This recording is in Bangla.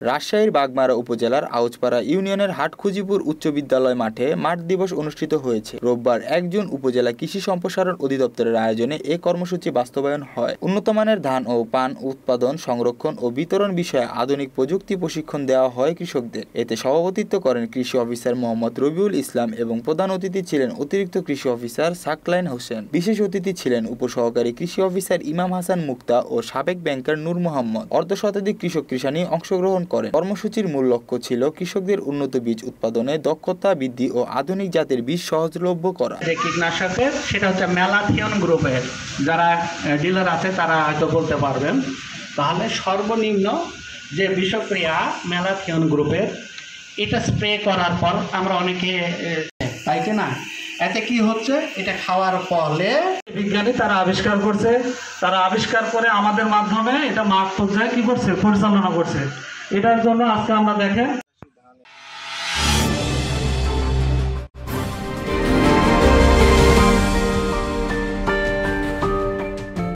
রাজশাহীর বাগমারা উপজেলার আউচপাড়া ইউনিয়নের হাটখুজিপুর উচ্চ বিদ্যালয় মাঠে মাঠ দিবস অনুষ্ঠিত হয়েছে। রোববার ১ জুন উপজেলা কৃষি সম্প্রসারণ অধিদপ্তরের আয়োজনে এ কর্মসূচি বাস্তবায়ন হয়। উন্নতমানের ধান ও পান উৎপাদন, সংরক্ষণ ও বিতরণ বিষয়ে আধুনিক প্রযুক্তি প্রশিক্ষণ দেওয়া হয় কৃষকদের। এতে সভাপতিত্ব করেন কৃষি অফিসার মোহাম্মদ রবিউল ইসলাম এবং প্রধান অতিথি ছিলেন অতিরিক্ত কৃষি অফিসার সাকলাইন হোসেন। বিশেষ অতিথি ছিলেন উপসহকারী কৃষি অফিসার ইমাম হাসান মুক্তা ও সাবেক ব্যাংকার নূর মোহাম্মদ। অর্ধশতাধিক কৃষক কৃষানি অংশগ্রহণ করেন। কর্মসূচির মূল লক্ষ্য ছিল কৃষকদের উন্নত বীজ উৎপাদনে দক্ষতা বৃদ্ধি ও আধুনিক জাতের বীজ সহজলভ্য করা। যে কীটনাশকের সেটা হচ্ছে ম্যালাথিয়ন গ্রুপের, যারা ডিলার আছে তারা হয়তো বলতে পারবেন। তাহলে সর্বনিম্ন যে বিষক্রিয়া ম্যালাথিয়ন গ্রুপের, এটা স্প্রে করার পর আমরা অনেকে, তাই কি না, এতে কি হচ্ছে, এটা খাওয়ার ফলে বিজ্ঞানী তারা আবিষ্কার করছে, তারা আবিষ্কার করে আমাদের মাধ্যমে এটা মাঠ পর্যায়ে কি করছে, পরিচালনা করছে। এটার জন্য আজকে আমরা দেখেন